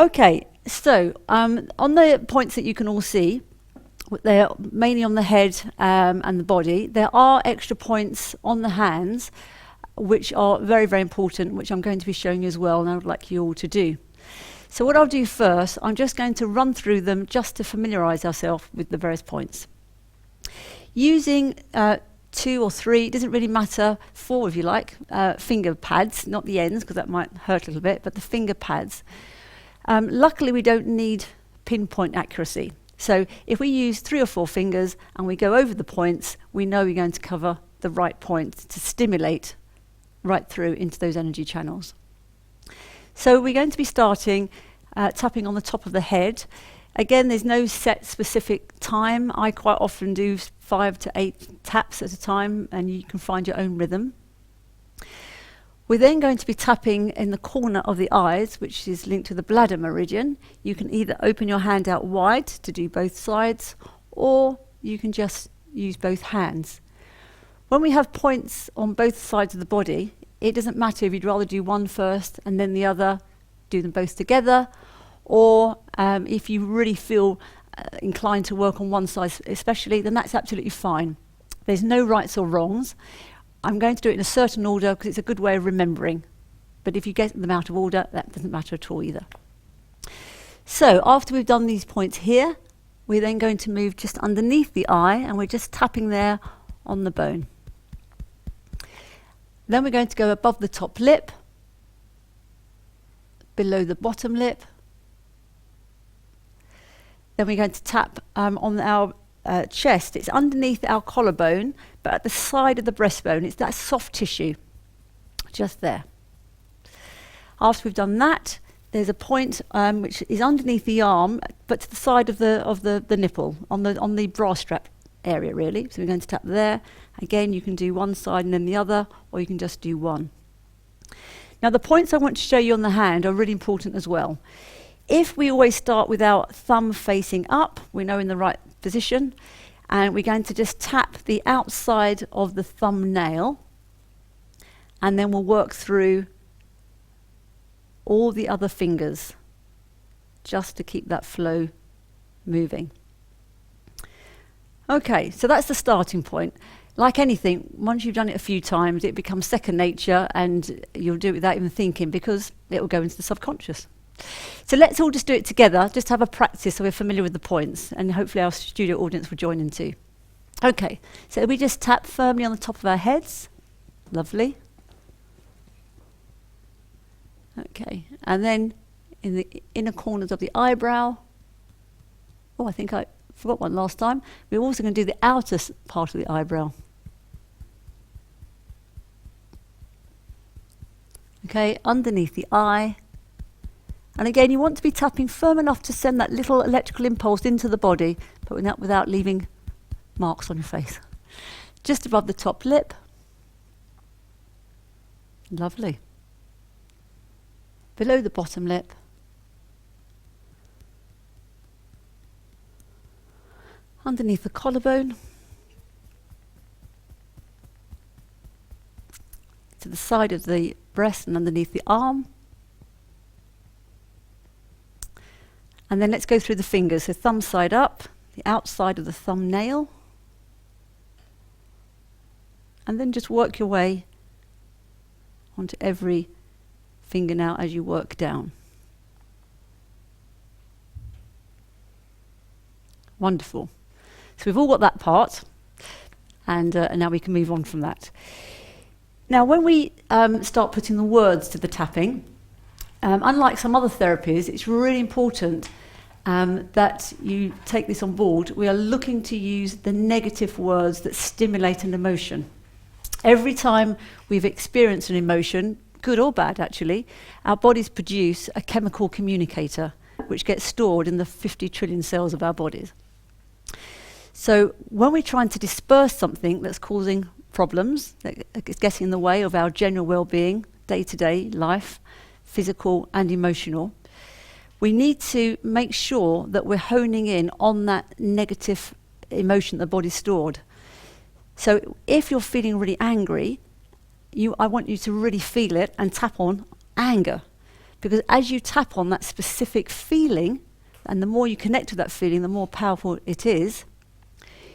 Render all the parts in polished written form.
Okay, so on the points that you can all see, they're mainly on the head and the body. There are extra points on the hands, which are very, very important, which I'm going to be showing you as well, and I would like you all to do. So what I'll do first, I'm just going to run through them just to familiarise ourselves with the various points. Using 2 or 3, it doesn't really matter, 4 if you like, finger pads, not the ends because that might hurt a little bit, but the finger pads. Luckily we don't need pinpoint accuracy. So if we use 3 or 4 fingers and we go over the points, we know we're going to cover the right points to stimulate right through into those energy channels. So we're going to be starting tapping on the top of the head. Again, there's no set specific time. I quite often do 5 to 8 taps at a time, and you can find your own rhythm. We're then going to be tapping in the corner of the eyes, which is linked to the bladder meridian. You can either open your hand out wide to do both sides, or you can just use both hands. When we have points on both sides of the body, it doesn't matter if you'd rather do one first and then the other, do them both together, or if you really feel inclined to work on one side especially, then that's absolutely fine. There's no rights or wrongs. I'm going to do it in a certain order because it's a good way of remembering. But if you get them out of order, that doesn't matter at all either. So after we've done these points here, we're then going to move just underneath the eye, and we're just tapping there on the bone. Then we're going to go above the top lip, below the bottom lip. Then we're going to tap on our chest. It's underneath our collarbone, but at the side of the breastbone. It's that soft tissue, just there. After we've done that, there's a point which is underneath the arm, but to the side of the nipple, on the bra strap area, really. So we're going to tap there. Again, you can do one side and then the other, or you can just do one. Now, the points I want to show you on the hand are really important as well. If we always start with our thumb facing up, we know in the right position, and we're going to just tap the outside of the thumbnail, and then we'll work through all the other fingers just to keep that flow moving. Okay, so that's the starting point. Like anything, once you've done it a few times, it becomes second nature, and you'll do it without even thinking because it will go into the subconscious. So let's all just do it together, just have a practice so we're familiar with the points, and hopefully our studio audience will join in too. Okay, so we just tap firmly on the top of our heads. Lovely. Okay, and then in the inner corners of the eyebrow. Oh, I think I forgot one last time. We're also going to do the outer part of the eyebrow. Okay, underneath the eye. And again, you want to be tapping firm enough to send that little electrical impulse into the body, but without leaving marks on your face. Just above the top lip. Lovely. Below the bottom lip. Underneath the collarbone. To the side of the breast and underneath the arm. And then let's go through the fingers. So thumb side up, the outside of the thumbnail. And then just work your way onto every fingernail as you work down. Wonderful. So we've all got that part, and now we can move on from that. Now, when we start putting the words to the tapping, unlike some other therapies, it's really important that you take this on board. We are looking to use the negative words that stimulate an emotion. Every time we've experienced an emotion, good or bad actually, our bodies produce a chemical communicator which gets stored in the 50 trillion cells of our bodies. So when we're trying to disperse something that's causing problems, that is getting in the way of our general well-being, day-to-day life, physical and emotional, we need to make sure that we're honing in on that negative emotion the body's stored. So if you're feeling really angry, I want you to really feel it and tap on anger, Because as you tap on that specific feeling, and the more you connect with that feeling, the more powerful it is,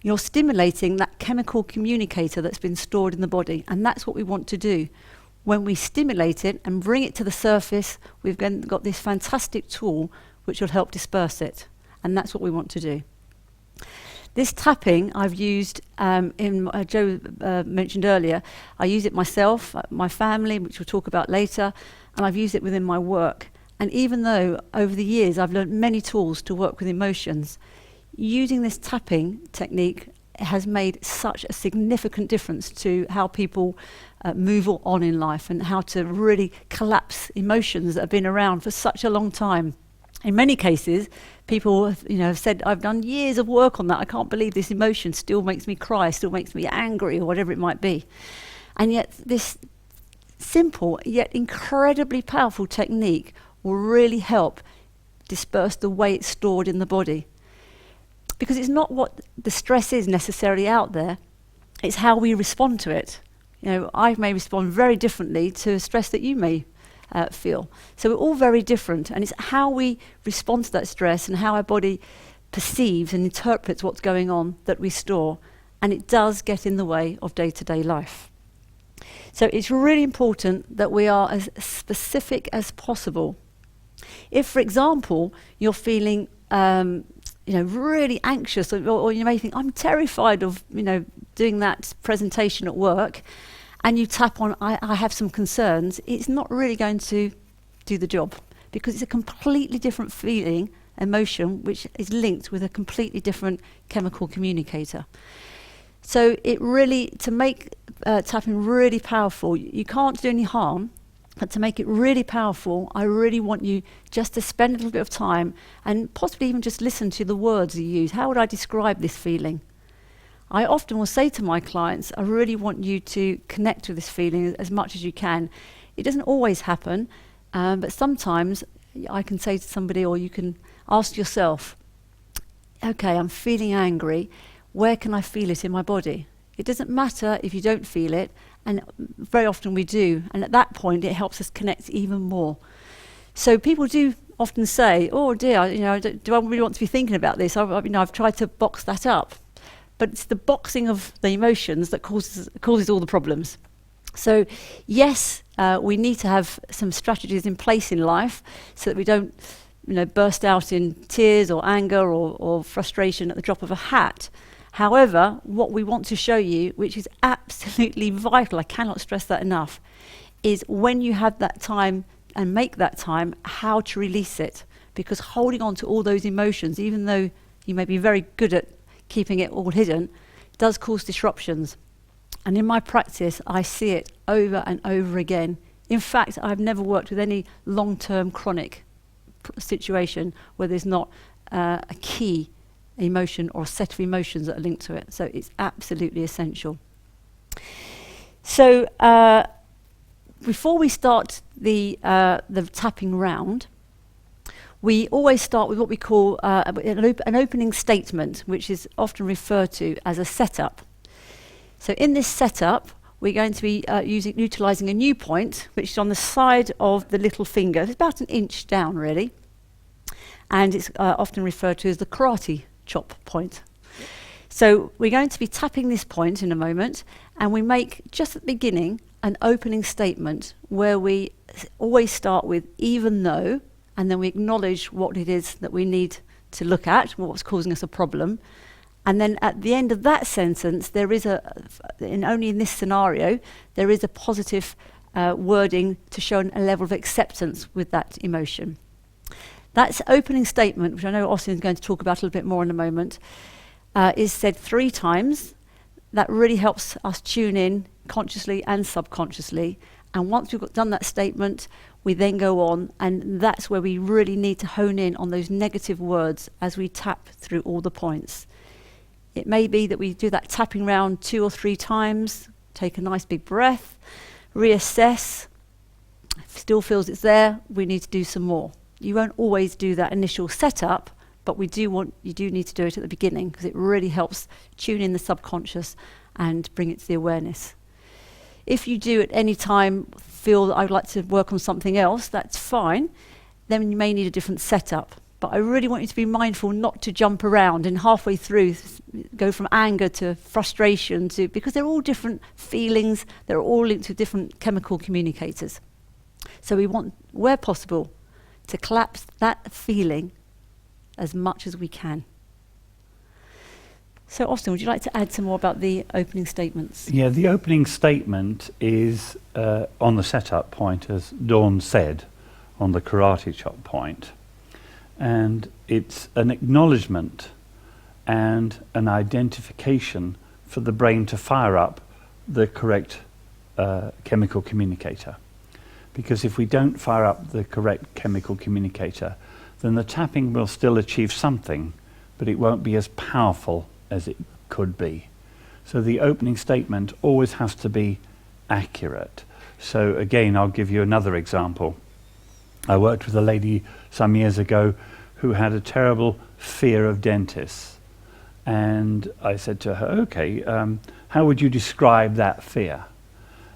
you're stimulating that chemical communicator that's been stored in the body. And that's what we want to do. When we stimulate it and bring it to the surface, we've then got this fantastic tool which will help disperse it. And that's what we want to do. This tapping I've used Joe mentioned earlier. I use it myself, my family, which we'll talk about later, and I've used it within my work. And even though over the years I've learned many tools to work with emotions, using this tapping technique has made such a significant difference to how people move on in life and how to really collapse emotions that have been around for such a long time. In many cases, people have said, I've done years of work on that. I can't believe this emotion still makes me cry, still makes me angry, or whatever it might be. And yet this simple yet incredibly powerful technique will really help disperse the way it's stored in the body. Because it's not what the stress is necessarily out there, it's how we respond to it. I may respond very differently to stress that you may feel. So we're all very different, and it's how we respond to that stress and how our body perceives and interprets what's going on that we store, and it does get in the way of day-to-day life. So it's really important that we are as specific as possible. If, for example, you're feeling really anxious, or you may think, I'm terrified of doing that presentation at work, and you tap on, I have some concerns, it's not really going to do the job, because it's a completely different feeling, emotion, which is linked with a completely different chemical communicator. So to make tapping really powerful, you can't do any harm, but to make it really powerful, I really want you just to spend a little bit of time and possibly even just listen to the words you use. How would I describe this feeling? I often will say to my clients, I really want you to connect with this feeling as much as you can. It doesn't always happen, but sometimes I can say to somebody, or you can ask yourself, okay, I'm feeling angry. Where can I feel it in my body? It doesn't matter if you don't feel it, and very often we do. And at that point, it helps us connect even more. So people do often say, oh dear, do I really want to be thinking about this? I've tried to box that up. But it's the boxing of the emotions that causes all the problems. So yes, we need to have some strategies in place in life so that we don't burst out in tears or anger or frustration at the drop of a hat. However, what we want to show you, which is absolutely vital, I cannot stress that enough, is when you have that time and make that time, how to release it. Because holding on to all those emotions, even though you may be very good at keeping it all hidden, does cause disruptions. And in my practice, I see it over and over again. In fact, I've never worked with any long-term chronic situation where there's not a key emotion or a set of emotions that are linked to it. So it's absolutely essential. So before we start the tapping round, we always start with what we call an opening statement, which is often referred to as a setup. So in this setup, we're going to be utilising a new point, which is on the side of the little finger. It's about 1 inch down, really. And it's often referred to as the karate chop point. So we're going to be tapping this point in a moment, and we make, just at the beginning, an opening statement where we always start with even though, and then we acknowledge what it is that we need to look at, what's causing us a problem. And then at the end of that sentence, there is only in this scenario, there is a positive wording to show a level of acceptance with that emotion. That opening statement, which I know Austin is going to talk about a little bit more in a moment, is said 3 times. That really helps us tune in consciously and subconsciously. And once we've done that statement, we then go on, and that's where we really need to hone in on those negative words as we tap through all the points. It may be that we do that tapping round 2 or 3 times, take a nice big breath, reassess. If it still feels it's there, we need to do some more. You won't always do that initial setup, but you do need to do it at the beginning, because it really helps tune in the subconscious and bring it to the awareness. If you do at any time feel that I'd like to work on something else, that's fine. Then you may need a different setup. But I really want you to be mindful not to jump around and halfway through go from anger to frustration because they're all different feelings, they're all linked to different chemical communicators. So we want, where possible, to collapse that feeling as much as we can. So Austin, would you like to add some more about the opening statements? Yeah, the opening statement is on the setup point, as Dawn said, on the karate chop point. And it's an acknowledgement and an identification for the brain to fire up the correct chemical communicator. Because if we don't fire up the correct chemical communicator, then the tapping will still achieve something, but it won't be as powerful as it could be. So the opening statement always has to be accurate. So again, I'll give you another example. I worked with a lady some years ago who had a terrible fear of dentists. And I said to her, okay, how would you describe that fear?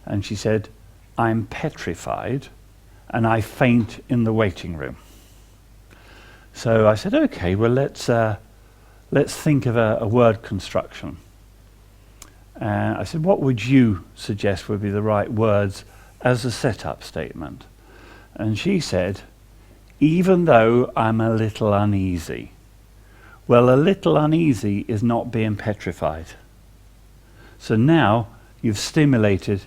And she said, I'm petrified and I faint in the waiting room. So I said, okay, well, let's think of a word construction. I said, what would you suggest would be the right words as a setup statement? And she said, even though I'm a little uneasy. Well, a little uneasy is not being petrified. So now you've stimulated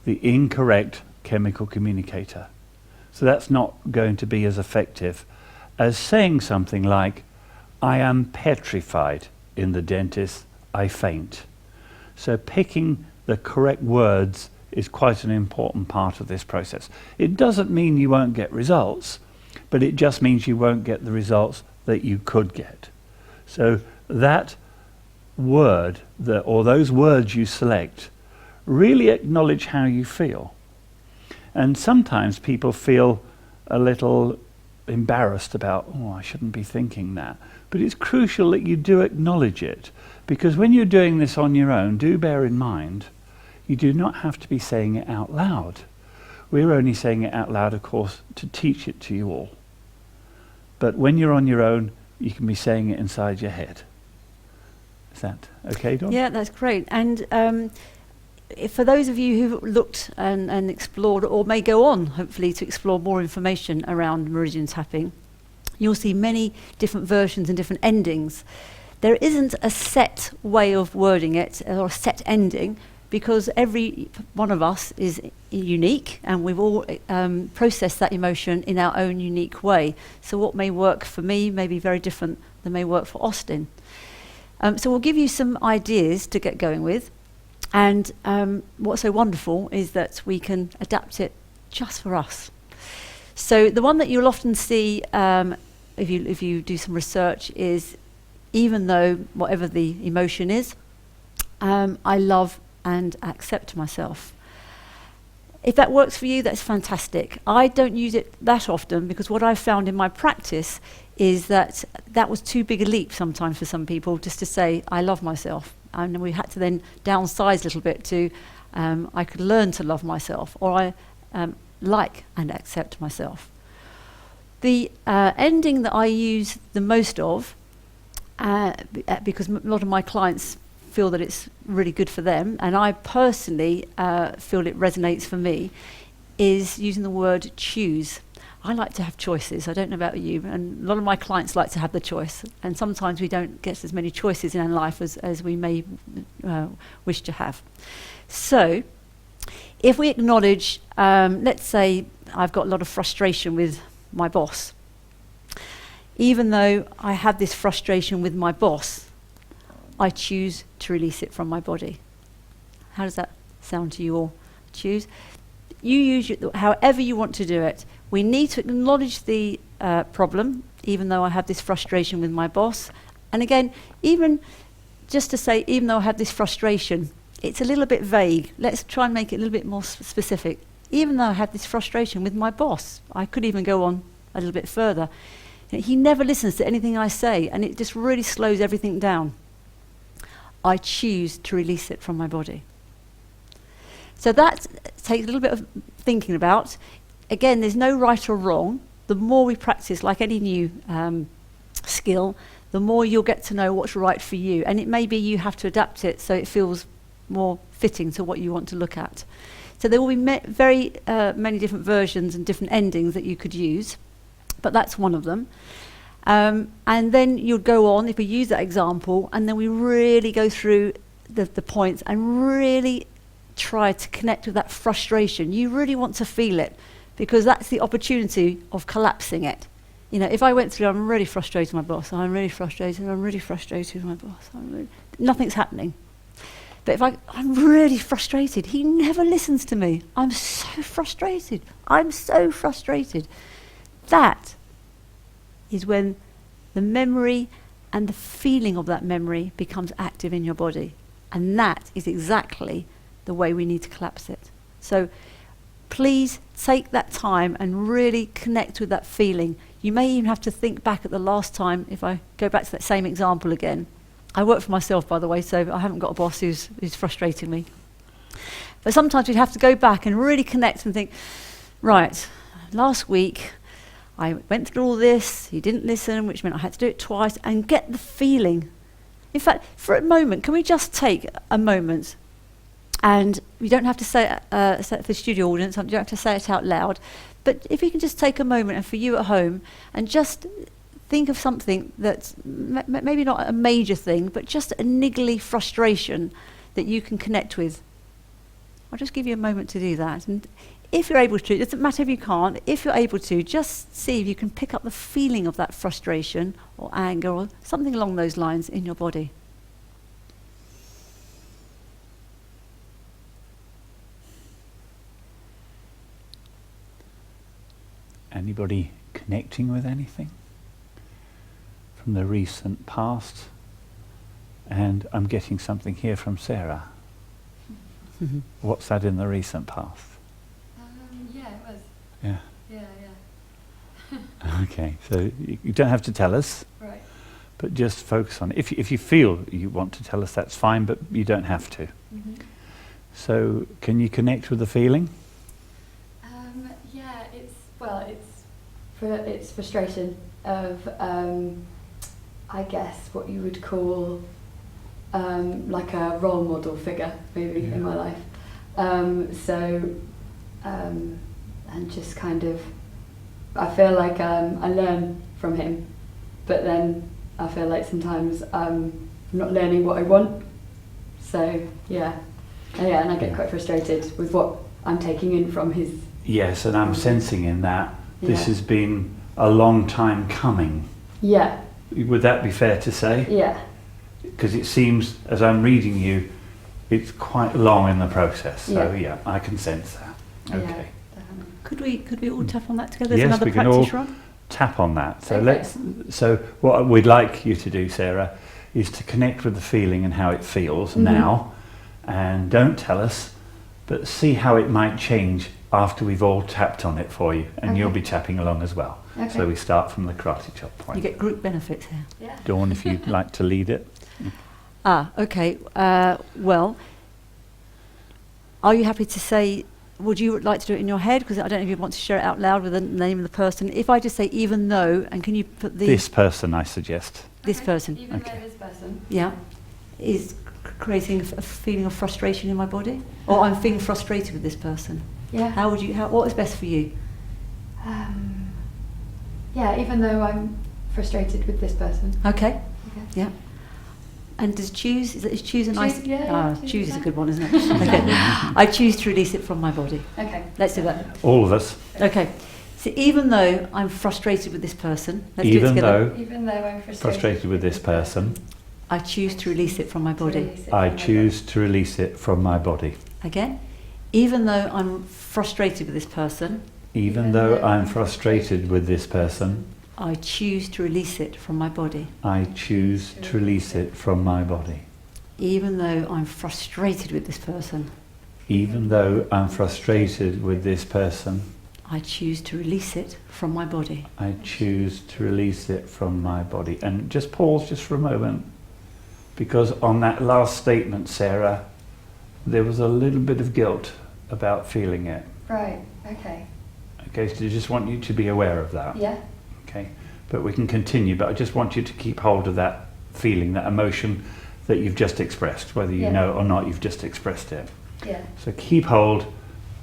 the incorrect chemical communicator. So that's not going to be as effective as saying something like, I am petrified in the dentist, I faint. So picking the correct words is quite an important part of this process. It doesn't mean you won't get results, but it just means you won't get the results that you could get. So that word, or those words you select, really acknowledge how you feel. And sometimes people feel a little embarrassed about, oh, I shouldn't be thinking that. But it's crucial that you do acknowledge it, because when you're doing this on your own, do bear in mind, you do not have to be saying it out loud. We're only saying it out loud, of course, to teach it to you all. But when you're on your own, you can be saying it inside your head. Is that okay, Dawn? Yeah, that's great. And for those of you who've looked and explored, or may go on, hopefully, to explore more information around meridian tapping, you'll see many different versions and different endings. There isn't a set way of wording it, or a set ending, because every one of us is unique, and we've all processed that emotion in our own unique way. So what may work for me may be very different than may work for Austin. So we'll give you some ideas to get going with. And what's so wonderful is that we can adapt it just for us. So the one that you'll often see if you do some research is, even though whatever the emotion is, I love and accept myself. If that works for you, that's fantastic. I don't use it that often, because what I've found in my practice is that was too big a leap sometimes for some people, just to say, I love myself. And we had to then downsize a little bit to, I could learn to love myself, or I like and accept myself. The ending that I use the most of, because a lot of my clients feel that it's really good for them, and I personally feel it resonates for me, is using the word choose. I like to have choices. I don't know about you, and a lot of my clients like to have the choice, and sometimes we don't get as many choices in our life as we may wish to have. So if we acknowledge, let's say I've got a lot of frustration with my boss. Even though I have this frustration with my boss, I choose to release it from my body. How does that sound to you all? Choose. You use it however you want to do it. We need to acknowledge the problem, even though I have this frustration with my boss. And again, even just to say, even though I have this frustration, it's a little bit vague. Let's try and make it a little bit more specific. Even though I have this frustration with my boss, I could even go on a little bit further. He never listens to anything I say, and it just really slows everything down. I choose to release it from my body. So that takes a little bit of thinking about. Again, there's no right or wrong. The more we practice, like any new skill, the more you'll get to know what's right for you. And it may be you have to adapt it so it feels more fitting to what you want to look at. So there will be very many different versions and different endings that you could use, but that's one of them. And then you'll go on, if we use that example, and then we really go through the points and really try to connect with that frustration. You really want to feel it, because that's the opportunity of collapsing it. You know, if I went through, I'm really frustrated with my boss, I'm really frustrated with my boss, nothing's happening. But if I'm really frustrated, he never listens to me. I'm so frustrated. That is when the memory and the feeling of that memory becomes active in your body. And that is exactly the way we need to collapse it. So please take that time and really connect with that feeling. You may even have to think back at the last time, if I go back to that same example again. I work for myself, by the way, so I haven't got a boss who's frustrating me. But sometimes we'd have to go back and really connect and think, right, last week I went through all this, he didn't listen, which meant I had to do it twice, and get the feeling. In fact, for a moment, can we just take a moment, and we don't have to say it for the studio audience, you don't have to say it out loud, but if you can just take a moment, and for you at home, and just think of something that's maybe not a major thing, but just a niggly frustration that you can connect with. I'll just give you a moment to do that. And if you're able to, it doesn't matter if you can't, if you're able to, just see if you can pick up the feeling of that frustration or anger or something along those lines in your body. Anybody connecting with anything from the recent past? And I'm getting something here from Sarah. What's that in the recent past? Yeah, it was. Yeah. Yeah. Okay, so you don't have to tell us, Right. but just focus on it. If you feel you want to tell us, that's fine, but you don't have to. Mm-hmm. So can you connect with the feeling? Yeah, it's frustration of, I guess, what you would call like a role model figure, maybe, in my life. And just kind of, I feel like I learn from him, but then I feel like sometimes I'm not learning what I want. So yeah, and I get quite frustrated with what I'm taking in from his. Yes, and I'm sensing in that this Yeah. has been a long time coming. Yeah. Would that be fair to say? Yeah. Because it seems, as I'm reading you, it's quite long in the process. So yeah, I can sense that. Okay. Yeah. Could we all tap on that together? There's Yes, another we can practice all run. tap on that. So Okay. So what we'd like you to do, Sarah, is to connect with the feeling and how it feels now, and don't tell us, but see how it might change after we've all tapped on it for you, and you'll be tapping along as well. Okay. So we start from the karate chop point. You get group benefits here. Yeah. Dawn, if you'd like to lead it. Okay. Well, are you happy to say, would you like to do it in your head? Because I don't know if you want to share it out loud with the name of the person. If I just say even though, and can you put This person, I suggest. this person, Even Okay. though this person. yeah, is creating a feeling of frustration in my body? Or I'm feeling frustrated with this person. Yeah. What is best for you? Yeah, even though I'm frustrated with this person. Okay, Okay. yeah. And is choose a nice... Choose, yeah, choose choose is a fine. good one, isn't it? Okay. I choose to release it from my body. Okay. Let's do that. All of us. Okay. So even though I'm frustrated with this person, let's do it Even together. though Even though I'm frustrated with this person, I choose to release it from my body. I choose to release it from my body. Again. Even though I'm frustrated with this person, Even though I'm frustrated with this person, I choose to release it from my body. I choose to release it from my body. Even though I'm frustrated with this person, Even though I'm frustrated with this person, I choose to release it from my body. I choose to release it from my body. And just pause just for a moment, because on that last statement, Sarah, there was a little bit of guilt about feeling it. Right. Okay. Okay, so I just want you to be aware of that. Yeah. Okay, but we can continue, but I just want you to keep hold of that feeling, that emotion that you've just expressed, whether you Yeah. know or not, you've just expressed it. Yeah. So keep hold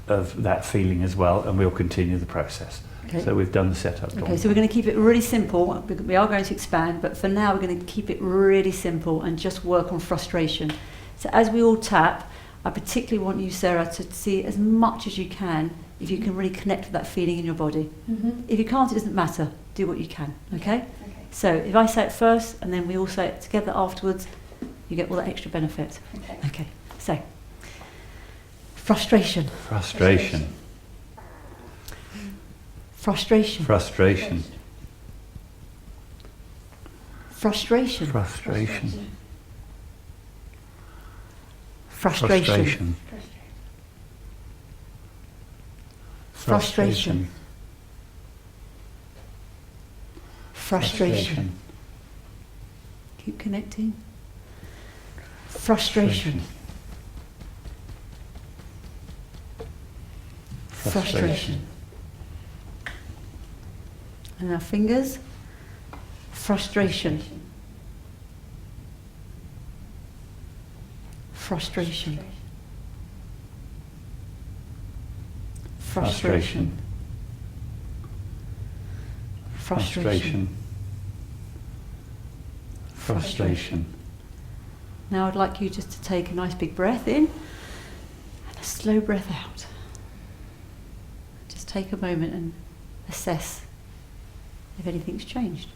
of that feeling as well, and we'll continue the process. Okay. So we've done the setup. Okay, so we're going to keep it really simple. We are going to expand, but for now we're going to keep it really simple and just work on frustration. So as we all tap, I particularly want you, Sarah, to see as much as you can if you can really connect with that feeling in your body. Mhm. If you can't, it doesn't matter. Do what you can, okay? Okay. So if I say it first and then we all say it together afterwards, you get all that extra benefit. Okay. Okay, so frustration, Frustration. frustration, Frustration. frustration, Frustration. frustration, frustration, frustration. Keep connecting. Frustration, frustration. And our fingers. Frustration, frustration, frustration, frustration. Frustration. Now I'd like you just to take a nice big breath in and a slow breath out. Just take a moment and assess if anything's changed.